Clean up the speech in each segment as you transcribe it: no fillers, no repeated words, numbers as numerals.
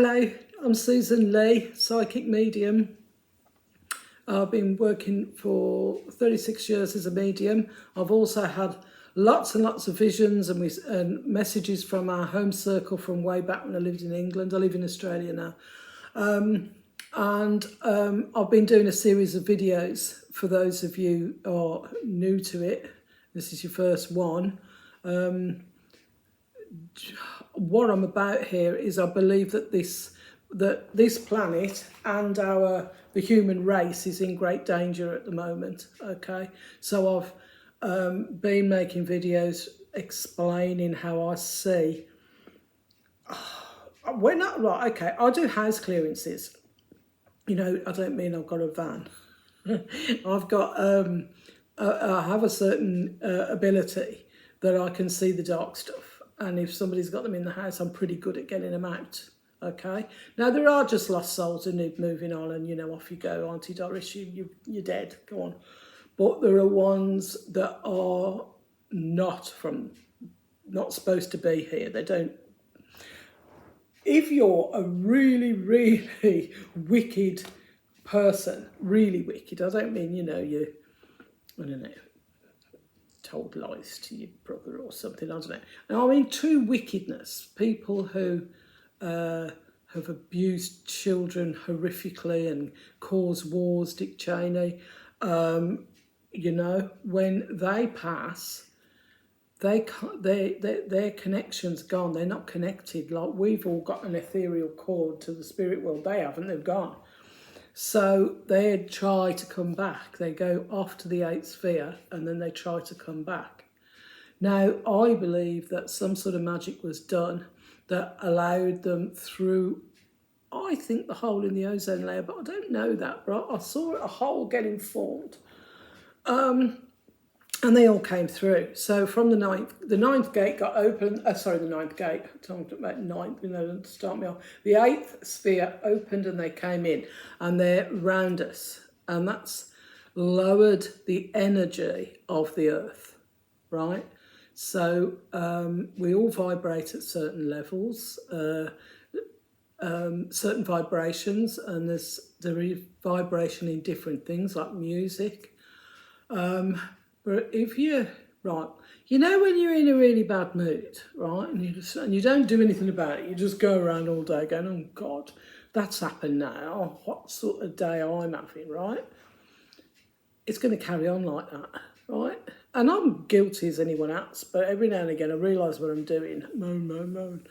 Hello, I'm Susan Lee, psychic medium. I've been working for 36 years as a medium. I've also had lots and lots of visions and messages from our home circle from way back when I lived in England. I live in Australia now. I've been doing a series of videos for those of you who are new to it. This is your first one. What I'm about here is I believe that this planet and the human race is in great danger at the moment. Okay, so I've been making videos explaining how I see. We're not right. Okay, I do house clearances. You know, I don't mean I've got a van. I've got I have a certain ability that I can see the dark stuff, and if somebody's got them in the house, I'm pretty good at getting them out. Okay. Now there are just lost souls who need moving on, and off you go, Auntie Doris. You're dead. Go on. But there are ones that are not supposed to be here. They don't. If you're a really, really wicked person, really wicked, I don't mean, I don't know, told lies to your brother or something, I don't know. Now, I mean true wickedness, people who have abused children horrifically and caused wars, Dick Cheney, when they pass, their connection's gone. They're not connected. Like we've all got an ethereal cord to the spirit world. They haven't. They've gone. So they try to come back. They go off to the eighth sphere and then they try to come back. Now, I believe that some sort of magic was done that allowed them through, I think, the hole in the ozone layer, but I don't know that, right? I saw a hole getting formed. And they all came through. So from the ninth gate got opened. The ninth gate. I'm talking about ninth. To start me off. The eighth sphere opened and they came in, and they're round us, and that's lowered the energy of the earth, right? So we all vibrate at certain levels, certain vibrations, and there is vibration in different things like music. But if you're right, when you're in a really bad mood, right, and you don't do anything about it, you just go around all day going, "Oh God, that's happened now. What sort of day I'm having?" Right? It's going to carry on like that, right? And I'm guilty as anyone else, but every now and again I realise what I'm doing. Moan.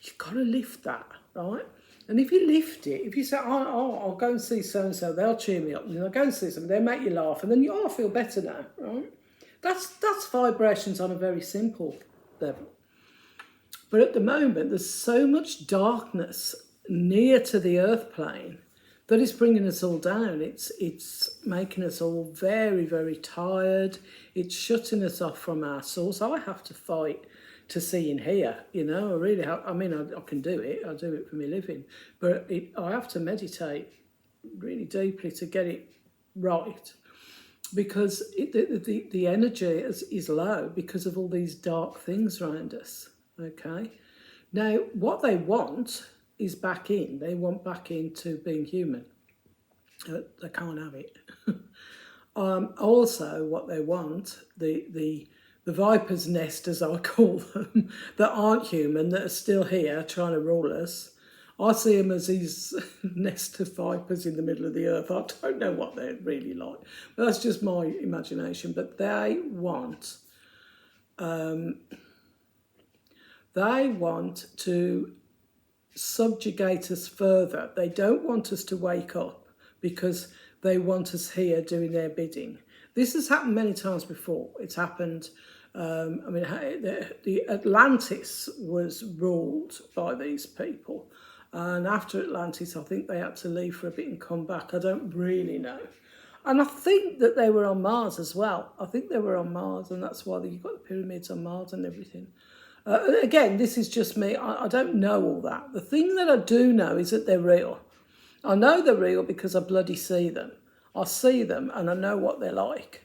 You've got to lift that, right? And if you lift it, if you say, I'll go and see so-and-so, they'll cheer me up. And I'll go and see somebody, they'll make you laugh. And then I feel better now, right? That's vibrations on a very simple level. But at the moment, there's so much darkness near to the earth plane that is bringing us all down. It's making us all very, very tired. It's shutting us off from our source. I have to fight to see and hear, I really have. I mean, I can do it. I do it for my living, but I have to meditate really deeply to get it right, because the energy is low because of all these dark things around us. Okay, now what they want is back in. They want back into being human. They can't have it. Also, what they want, the viper's nest, as I call them, that aren't human, that are still here trying to rule us. I see them as these nest of vipers in the middle of the earth. I don't know what they're really like, but that's just my imagination. But they want to subjugate us further. They don't want us to wake up because they want us here doing their bidding. This has happened many times before. It's happened. The Atlantis was ruled by these people, and after Atlantis, I think they had to leave for a bit and come back. I don't really know, and I think that they were on Mars as well. I think they were on Mars, and that's why you've got the pyramids on Mars and everything. Again, this is just me. I don't know all that. The thing that I do know is that they're real. I know they're real because I bloody see them. I see them and I know what they're like.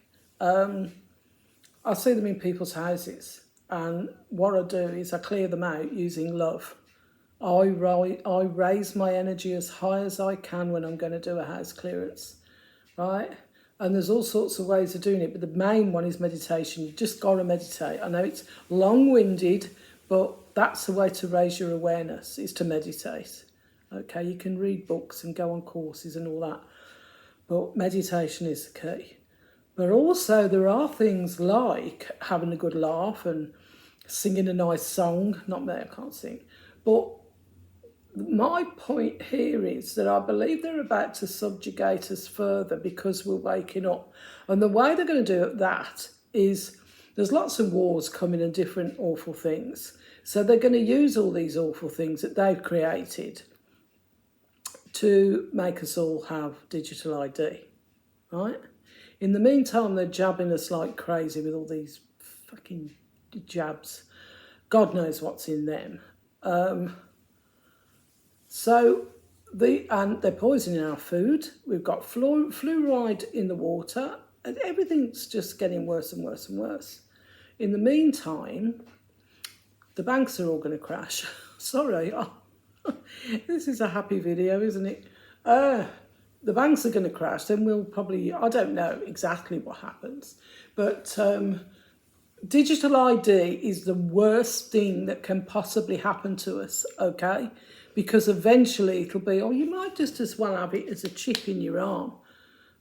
I see them in people's houses, and what I do is I clear them out using love. I raise my energy as high as I can when I'm going to do a house clearance, right? And there's all sorts of ways of doing it, but the main one is meditation. You just got to meditate. I know it's long-winded, but that's the way to raise your awareness, is to meditate. Okay, you can read books and go on courses and all that, but meditation is the key. But also there are things like having a good laugh and singing a nice song. Not me, I can't sing. But my point here is that I believe they're about to subjugate us further because we're waking up. And the way they're going to do that is there's lots of wars coming and different awful things. So they're going to use all these awful things that they've created to make us all have digital ID, right? In the meantime, they're jabbing us like crazy with all these fucking jabs. God knows what's in them. And they're poisoning our food. We've got fluoride in the water, and everything's just getting worse and worse and worse. In the meantime, the banks are all going to crash. Sorry, this is a happy video, isn't it? The banks are going to crash. Then we'll probably, I don't know exactly what happens, but digital ID is the worst thing that can possibly happen to us, okay? Because eventually it'll be, oh, you might just as well have it as a chip in your arm.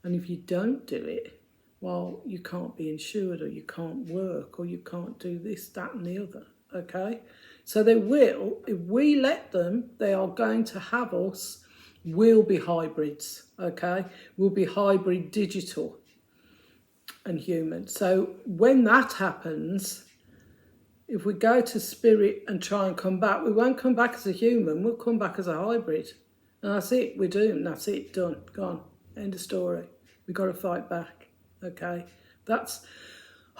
And if you don't do it, well, you can't be insured, or you can't work, or you can't do this, that and the other, okay? So they will, if we let them, they are going to have us, we'll be hybrids, okay? We'll be hybrid digital and human. So when that happens, if we go to spirit and try and come back, we won't come back as a human, we'll come back as a hybrid. And that's it, we're doomed, that's it, done, gone, end of story. We've got to fight back, okay? That's,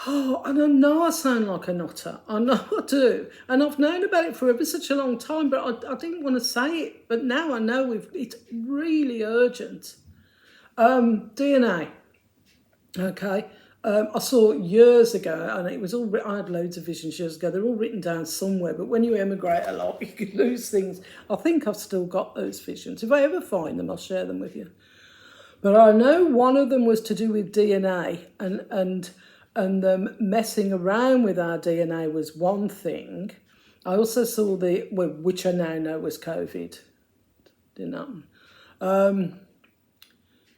and I know I sound like a nutter, I know I do. And I've known about it for ever such a long time, but I didn't want to say it. But now I know it's really urgent. DNA, okay? I saw years ago, and it was all I had loads of visions years ago. They're all written down somewhere, but when you emigrate a lot, you can lose things. I think I've still got those visions. If I ever find them, I'll share them with you. But I know one of them was to do with DNA, and messing around with our DNA was one thing. I also saw which I now know was COVID. Didn't happen.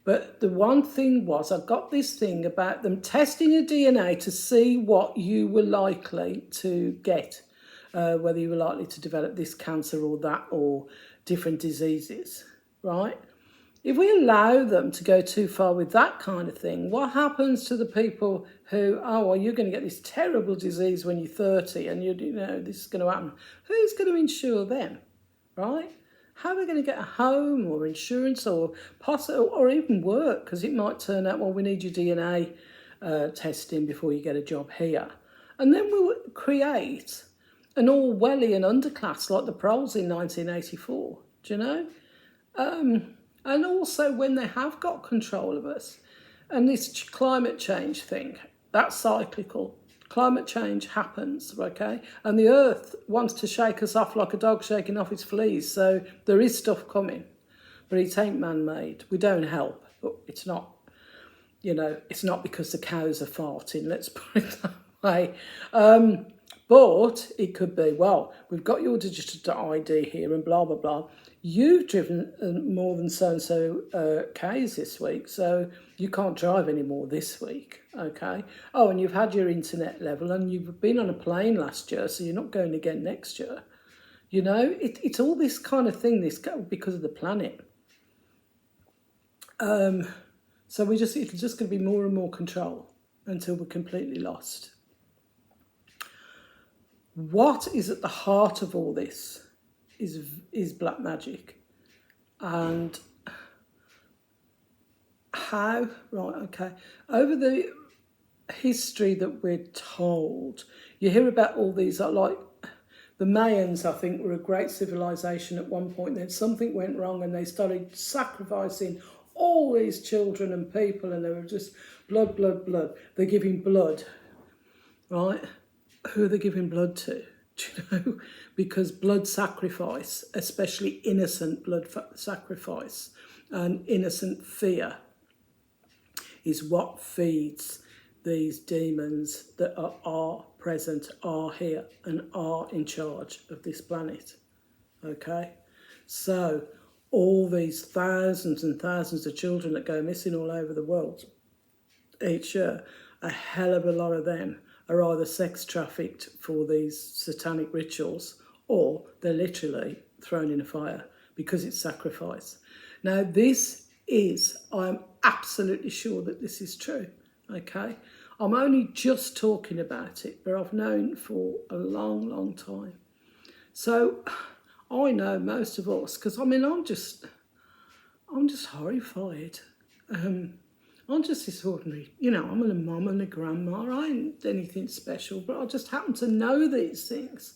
But the one thing was, I got this thing about them testing your DNA to see what you were likely to get, whether you were likely to develop this cancer or that, or different diseases, right? If we allow them to go too far with that kind of thing, what happens to the people who, you're going to get this terrible disease when you're 30 and you know this is going to happen? Who's going to insure them, right? How are they going to get a home or insurance or even work? Because it might turn out, well, we need your DNA testing before you get a job here. And then we'll create an Orwellian underclass like the proles in 1984, do you know? And also when they have got control of us, and this climate change thing, that's cyclical. Climate change happens, okay? And the earth wants to shake us off like a dog shaking off its fleas. So there is stuff coming, but it ain't man-made. We don't help, but it's not, it's not because the cows are farting, let's put it that way. But it could be, well, we've got your digital ID here and blah, blah, blah. You've driven more than so-and-so Ks this week, so you can't drive anymore this week, okay? Oh, and you've had your internet level and you've been on a plane last year, so you're not going again next year. It's all this kind of thing, because of the planet. So it's just going to be more and more control until we're completely lost. What is at the heart of all this is black magic. And how, right, okay, over the history that we're told, you hear about all these, like the Mayans, I think, were a great civilization at one point. Then something went wrong and they started sacrificing all these children and people, and they were just blood, blood, blood. They're giving blood, right? Who are they giving blood to? do you know? Because blood sacrifice, especially innocent blood sacrifice and innocent fear, is what feeds these demons that are present, are here, and are in charge of this planet. Okay? So, all these thousands and thousands of children that go missing all over the world each year, a hell of a lot of them are either sex trafficked for these satanic rituals, or they're literally thrown in a fire because it's sacrifice. Now, I'm absolutely sure that this is true, okay? I'm only just talking about it, but I've known for a long, long time. So I know most of us, because I'm just horrified. I'm just this ordinary, I'm a mum and a grandma. I ain't anything special, but I just happen to know these things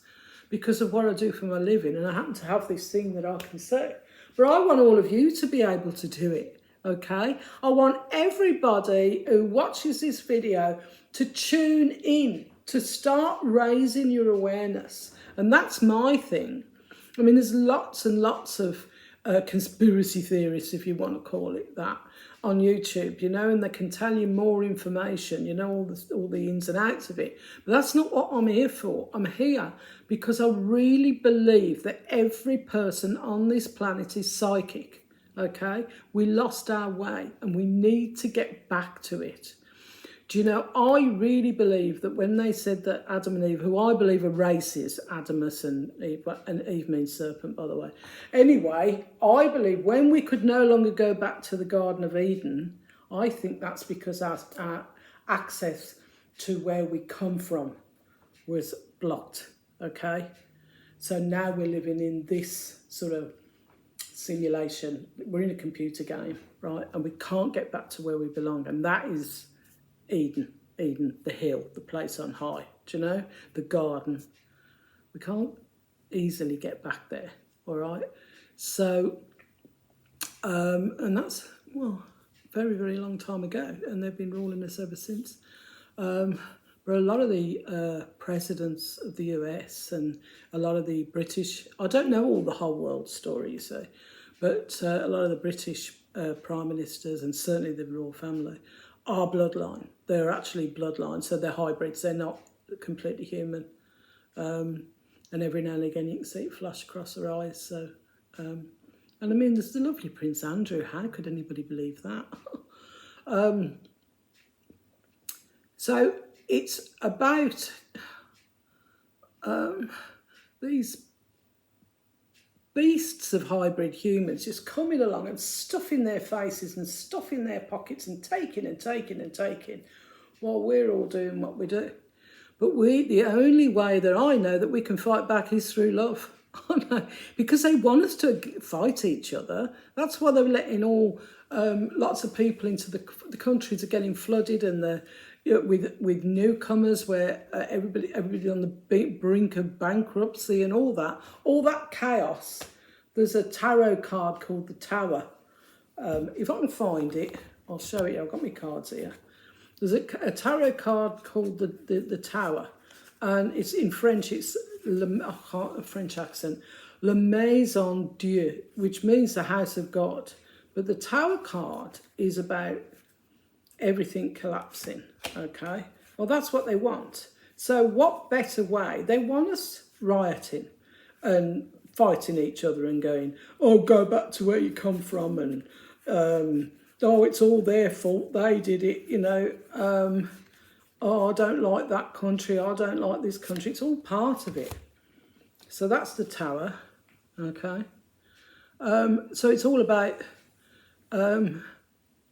because of what I do for my living, and I happen to have this thing that I can say. But I want all of you to be able to do it, okay? I want everybody who watches this video to tune in, to start raising your awareness. And that's my thing. I mean, there's lots and lots of conspiracy theorists, if you want to call it that, on YouTube, and they can tell you more information, all the ins and outs of it. But that's not what I'm here for. I'm here because I really believe that every person on this planet is psychic, okay? We lost our way and we need to get back to it. Do you know, I really believe that when they said that Adam and Eve, who I believe are races, Adamus and Eve means serpent, by the way. Anyway, I believe when we could no longer go back to the Garden of Eden, I think that's because our access to where we come from was blocked, okay? So now we're living in this sort of simulation. We're in a computer game, right? And we can't get back to where we belong. And that is Eden, the hill, the place on high, do you know? The garden. We can't easily get back there, all right? So, and that's, very, very long time ago, and they've been ruling us ever since. But a lot of the presidents of the US and a lot of the British, I don't know all the whole world story, you say, but a lot of the British prime ministers and certainly the royal family are bloodline. They're actually bloodline, so they're hybrids. They're not completely human. And every now and again you can see it flash across their eyes. So, and I mean, there's the lovely Prince Andrew. How could anybody believe that? So it's about these beasts of hybrid humans just coming along and stuffing their faces and stuffing their pockets and taking while we're all doing what we do. But the only way that I know that we can fight back is through love. Because they want us to fight each other. That's why they're letting lots of people into the countries are getting flooded, and with newcomers, where everybody on the brink of bankruptcy and all that chaos. There's a tarot card called the Tower. If I can find it, I'll show you. I've got my cards here. There's a tarot card called the Tower, and it's in French. It's a French accent, Le Maison Dieu, which means the house of God. But the Tower card is about everything collapsing, okay? Well, that's what they want. So what better way? They want us rioting and fighting each other and going, oh, go back to where you come from, and oh, it's all their fault, they did it, oh, I don't like that country, I don't like this country. It's all part of it. So that's the Tower, okay? So it's all about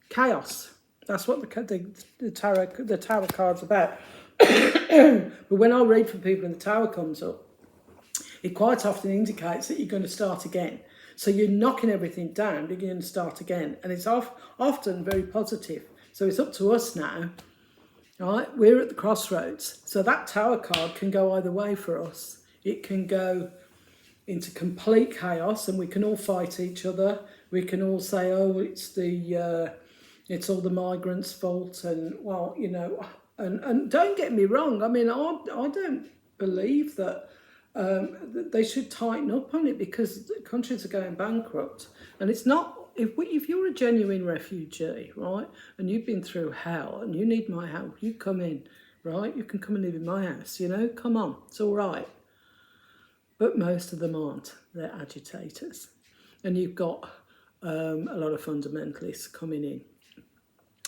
chaos. That's what the Tower card's about. But when I read for people and the Tower comes up, it quite often indicates that you're going to start again. So you're knocking everything down, but you're going to start again. And it's often very positive. So it's up to us now. All right, we're at the crossroads. So that Tower card can go either way for us. It can go into complete chaos, and we can all fight each other. We can all say, oh, it's all the migrants' fault, and and don't get me wrong. I mean, I don't believe that They should tighten up on it because countries are going bankrupt. And it's not, if you're a genuine refugee, right, and you've been through hell and you need my help, you come in, right? You can come and live in my house, come on, it's all right. But most of them aren't. They're agitators. And you've got a lot of fundamentalists coming in.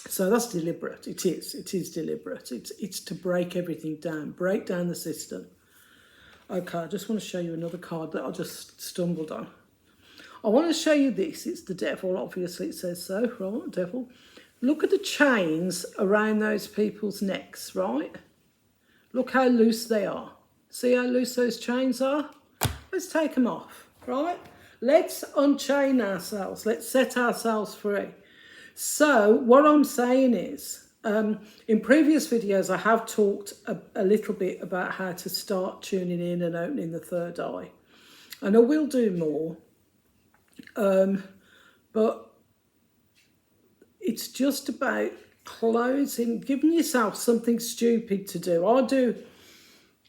So that's deliberate. It is deliberate. It's to break everything down, break down the system. Okay, I just want to show you another card that I just stumbled on. I want to show you this. It's the devil, obviously it says so, right, devil. Look at the chains around those people's necks, right? Look how loose they are. See how loose those chains are? Let's take them off, right? Let's unchain ourselves. Let's set ourselves free. So what I'm saying is, in previous videos, I have talked a little bit about how to start tuning in and opening the third eye. And I will do more. But it's just about closing, giving yourself something stupid to do. I do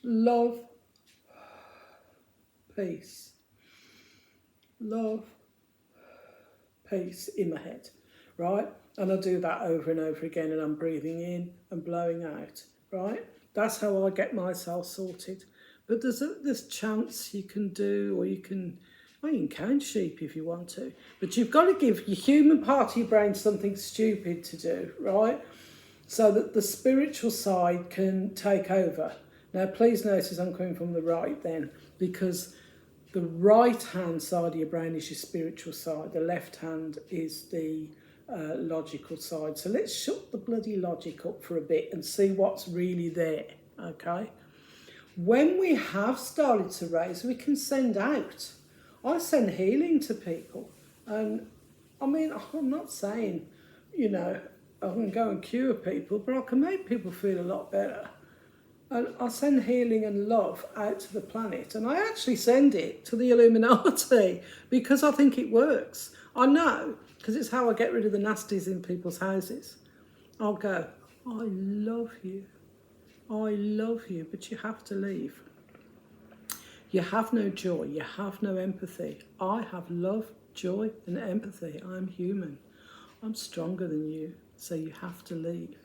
love, peace. Love, peace in my head, right? And I do that over and over again, and I'm breathing in and blowing out, right? That's how I get myself sorted. But there's chants you can do, or you can count sheep if you want to. But you've got to give your human part of your brain something stupid to do, right? So that the spiritual side can take over. Now, please notice I'm coming from the right then, because the right-hand side of your brain is your spiritual side. The left hand is the logical side. So let's shut the bloody logic up for a bit and see what's really there, okay? When we have started to raise, we can send out. I send healing to people. And I mean, I'm not saying, I can go and cure people, but I can make people feel a lot better. And I send healing and love out to the planet. And I actually send it to the Illuminati because I think it works. I know, because it's how I get rid of the nasties in people's houses. I'll go, I love you, but you have to leave. You have no joy, you have no empathy. I have love, joy and empathy. I'm human. I'm stronger than you, so you have to leave.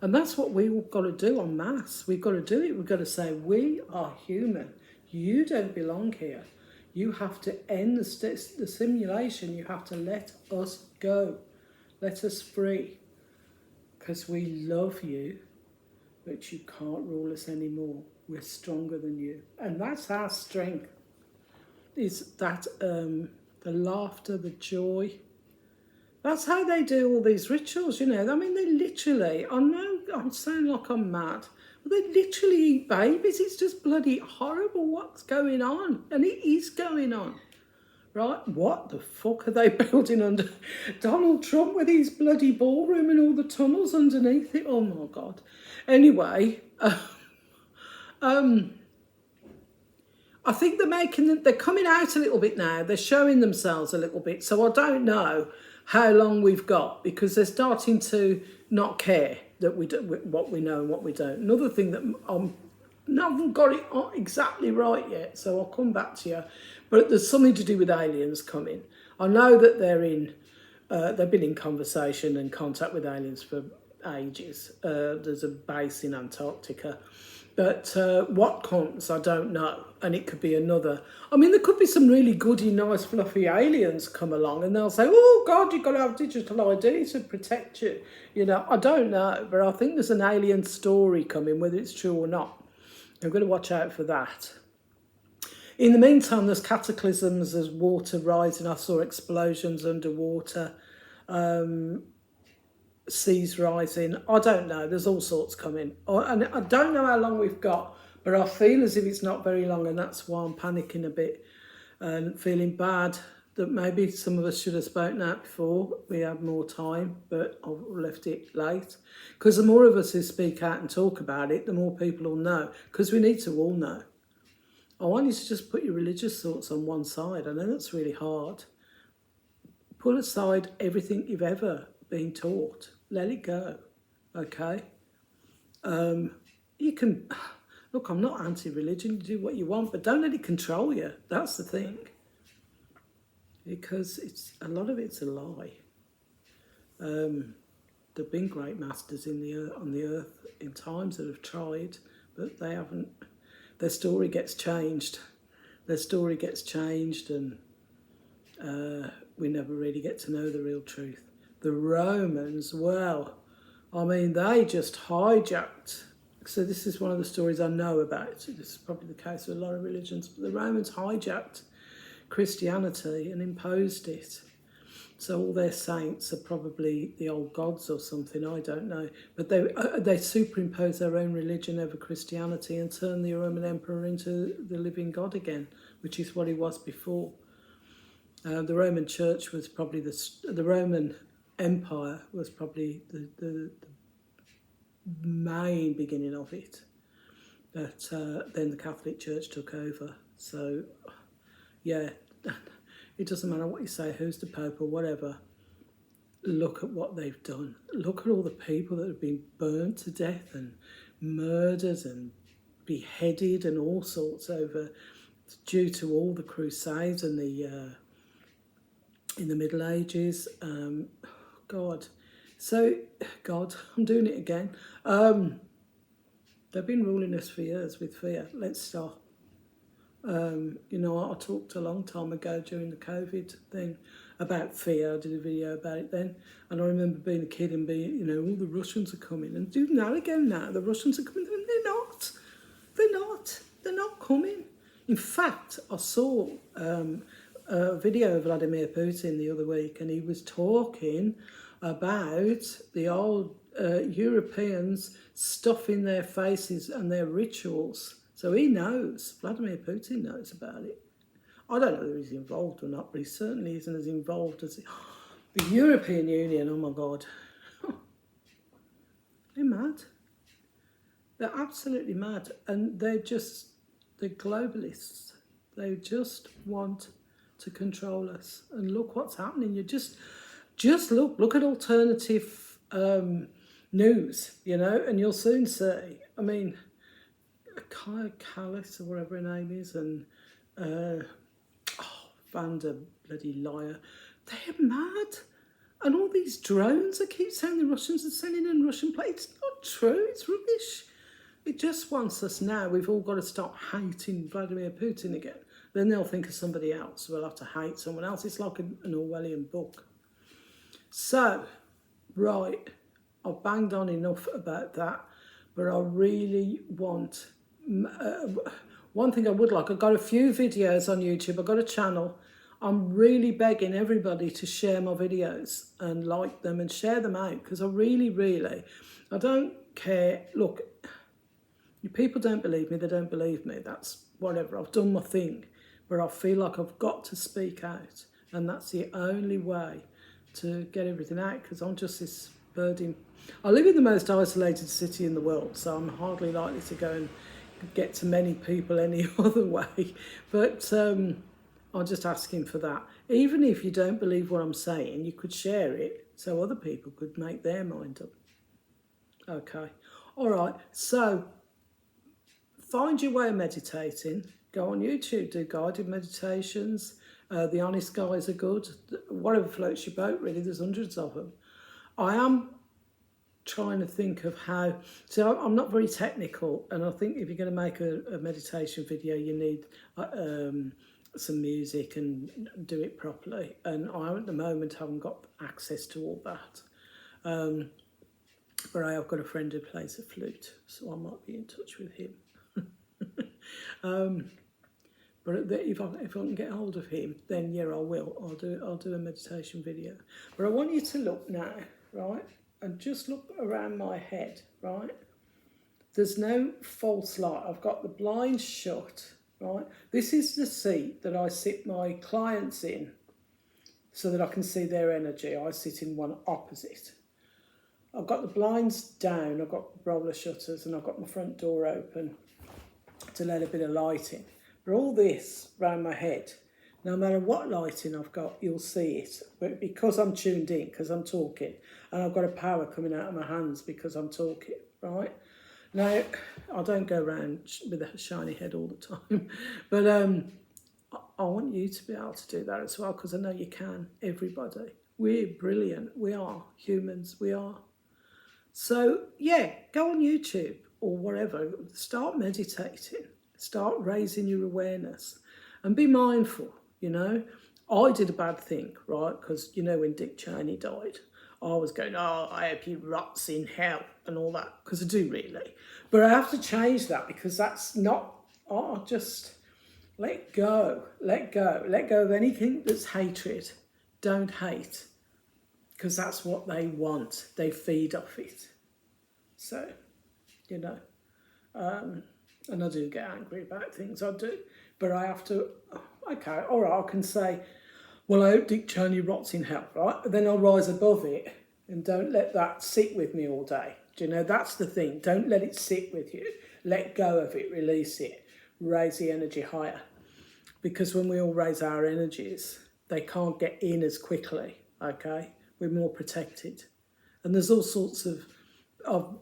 And that's what we've got to do en masse. We've got to do it. We've got to say, we are human. You don't belong here. You have to end the simulation. You have to let us go. Let us free. Because we love you, but you can't rule us anymore. We're stronger than you. And that's our strength. Is that the laughter, the joy. That's how they do all these rituals, I mean, they literally, I know I'm sounding like I'm mad, but they literally eat babies. It's just bloody horrible what's going on. And it is going on, right? What the fuck are they building under Donald Trump with his bloody ballroom and all the tunnels underneath it? Oh my God. Anyway, I think they're coming out a little bit now. They're showing themselves a little bit. So I don't know how long we've got, because they're starting to not care that we do what we know and what we don't. Another thing that I haven't got it exactly right yet, so I'll come back to you. But there's something to do with aliens coming. I know that they've been in conversation and contact with aliens for ages. There's a base in Antarctica. But what comes, I don't know. And it could be another. I mean, there could be some really goody, nice, fluffy aliens come along and they'll say, oh, God, you've got to have digital ID to protect you. I don't know. But I think there's an alien story coming, whether it's true or not. I'm going to watch out for that. In the meantime, there's cataclysms, there's water rising. I saw explosions underwater. Seas rising. I don't know. There's all sorts coming. And I don't know how long we've got, but I feel as if it's not very long, and that's why I'm panicking a bit and feeling bad that maybe some of us should have spoken out before we had more time, but I've left it late. Because the more of us who speak out and talk about it, the more people will know, because we need to all know. I want you to just put your religious thoughts on one side. I know that's really hard. Put aside everything you've ever been taught. Let it go, okay? You can, Look, I'm not anti-religion. You do what you want, but don't let it control you. That's the thing. Because a lot of it's a lie. There've been great masters on the earth in times that have tried, but they haven't. Their story gets changed. And we never really get to know the real truth. The Romans, well, I mean, they just hijacked. So this is one of the stories I know about. This is probably the case with a lot of religions. But the Romans hijacked Christianity and imposed it. So all their saints are probably the old gods or something, I don't know. But they superimposed their own religion over Christianity and turned the Roman emperor into the living God again, which is what he was before. The Roman Church was probably the Roman Empire was probably the main beginning of it. But then the Catholic Church took over. So, yeah, it doesn't matter what you say, who's the Pope or whatever. Look at what they've done. Look at all the people that have been burnt to death and murdered and beheaded and all sorts due to all the Crusades and in the Middle Ages. God, I'm doing it again. They've been ruling us for years with fear. Let's stop. I talked a long time ago during the COVID thing about fear. I did a video about it then. And I remember being a kid and being, all the Russians are coming. And doing that again now, the Russians are coming. And they're not. They're not coming. In fact, I saw a video of Vladimir Putin the other week, and he was talking about the old Europeans stuffing their faces and their rituals. So he knows, Vladimir Putin knows about it. I don't know whether he's involved or not, but he certainly isn't as involved as the European Union. Oh my God. They're mad. They're absolutely mad. And they're globalists. They just want to control us. And look what's happening. You just look at alternative news, and you'll soon see. I mean, Kaya Callis or whatever her name is, and Vander bloody liar. They're mad. And all these drones, I keep saying the Russians are sending in Russian planes. It's not true, it's rubbish. It just wants us now. We've all got to stop hating Vladimir Putin again. Then they'll think of somebody else. We'll have to hate someone else. It's like an Orwellian book. So, right, I've banged on enough about that, but I really want... one thing I would like, I've got a few videos on YouTube, I've got a channel. I'm really begging everybody to share my videos and like them and share them out, because I I don't care. Look, if people don't believe me, they don't believe me. That's whatever. I've done my thing, but I feel like I've got to speak out, and that's the only way to get everything out, because I'm just this birding. I live in the most isolated city in the world, so I'm hardly likely to go and get to many people any other way. But I'm just asking for that. Even if you don't believe what I'm saying, you could share it so other people could make their mind up. Okay. All right. So find your way of meditating. Go on YouTube, do guided meditations. The honest guys are good. Whatever floats your boat, really. There's hundreds of them. I am trying to think of how... So I'm not very technical, and I think if you're going to make a meditation video, you need some music and do it properly. And I, at the moment, haven't got access to all that. But I have got a friend who plays the flute, so I might be in touch with him. But if I can get hold of him, then yeah, I will. I'll do a meditation video. But I want you to look now, right? And just look around my head, right? There's no false light. I've got the blinds shut, right? This is the seat that I sit my clients in so that I can see their energy. I sit in one opposite. I've got the blinds down, I've got roller shutters, and I've got my front door open to let a bit of light in. But all this round my head, no matter what lighting I've got, you'll see it. But because I'm tuned in, because I'm talking, and I've got a power coming out of my hands because I'm talking, right? Now, I don't go around with a shiny head all the time, but I want you to be able to do that as well, because I know you can, everybody. We're brilliant. We are humans. We are. So, yeah, go on YouTube or whatever. Start meditating. Start raising your awareness and be mindful, you know. I did a bad thing, right? Because, you know, when Dick Cheney died, I was going, oh, I hope he rots in hell and all that, because I do really. But I have to change that, because that's not, oh, just let go, let go, let go of anything that's hatred. Don't hate, because that's what they want. They feed off it. So, you know, and I do get angry about things, I do. But I have to, okay, all right, I can say, well, I hope Dick Cheney rots in hell, right? But then I'll rise above it and don't let that sit with me all day. Do you know, that's the thing. Don't let it sit with you. Let go of it, release it, raise the energy higher. Because when we all raise our energies, they can't get in as quickly, okay? We're more protected. And there's all sorts of,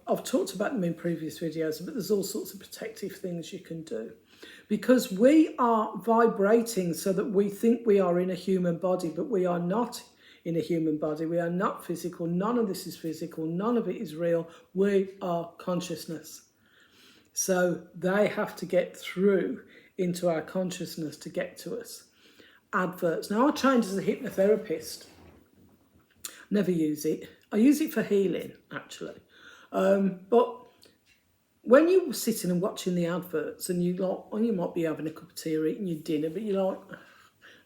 I've talked about them in previous videos, but there's all sorts of protective things you can do. Because we are vibrating so that we think we are in a human body, but we are not in a human body. We are not physical. None of this is physical. None of it is real. We are consciousness. So they have to get through into our consciousness to get to us. Adverts. Now, I trained as a hypnotherapist. Never use it. I use it for healing, actually. But when you're sitting and watching the adverts and you like, or you might be having a cup of tea or eating your dinner, but you're like,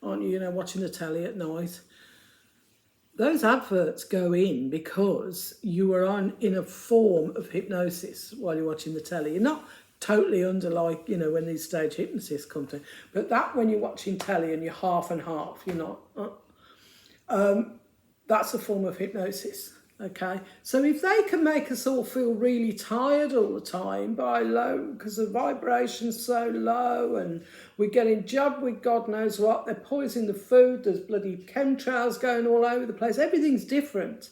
aren't you, you know, watching the telly at night? Those adverts go in because you are in a form of hypnosis while you're watching the telly. You're not totally under, like, you know, when these stage hypnotists come to, but that when you're watching telly and you're half and half, you're not, that's a form of hypnosis. Okay, so if they can make us all feel really tired all the time by low, because the vibration's so low and we're getting jabbed with God knows what, they're poisoning the food, there's bloody chemtrails going all over the place, everything's different.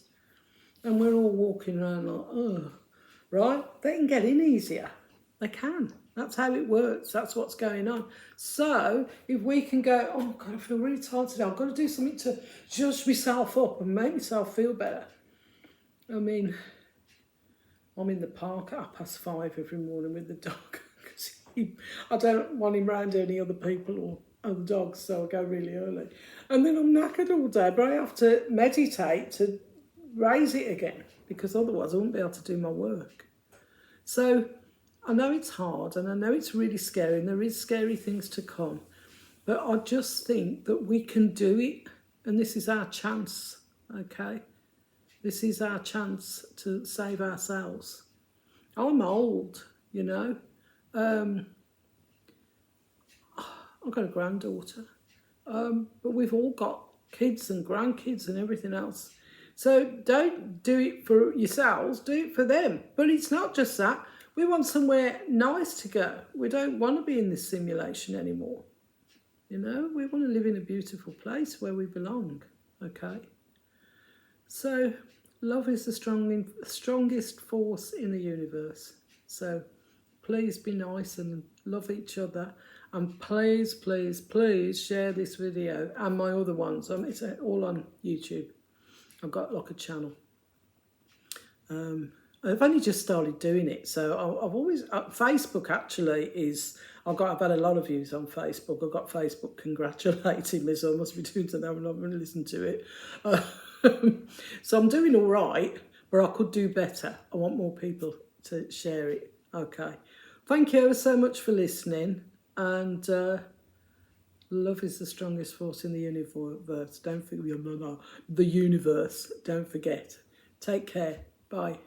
And we're all walking around like, oh, right? They can get in easier. They can. That's how it works. That's what's going on. So if we can go, oh God, I feel really tired today, I've got to do something to judge myself up and make myself feel better. I mean, I'm in the park at 5:30 every morning with the dog. I don't want him around any other people or other dogs, so I go really early. And then I'm knackered all day, but I have to meditate to raise it again, because otherwise I won't be able to do my work. So I know it's hard and I know it's really scary and there is scary things to come, but I just think that we can do it, and this is our chance, okay? This is our chance to save ourselves. I'm old, you know. I've got a granddaughter, but we've all got kids and grandkids and everything else. So don't do it for yourselves, do it for them. But it's not just that. We want somewhere nice to go. We don't want to be in this simulation anymore. You know, we want to live in a beautiful place where we belong, okay? So love is the strongest force in the universe. So please be nice and love each other. And please, please, please share this video and my other ones. It's all on YouTube. I've got like a channel. I've only just started doing it. So I've always, Facebook actually is, I've had a lot of views on Facebook. I've got Facebook congratulating me, so I must be doing something. I'm not going to listen to it. So I'm doing all right, but I could do better. I want more people to share it. Okay. Thank you ever so much for listening. And love is the strongest force in the universe. Don't forget, the universe. Don't forget. Take care. Bye.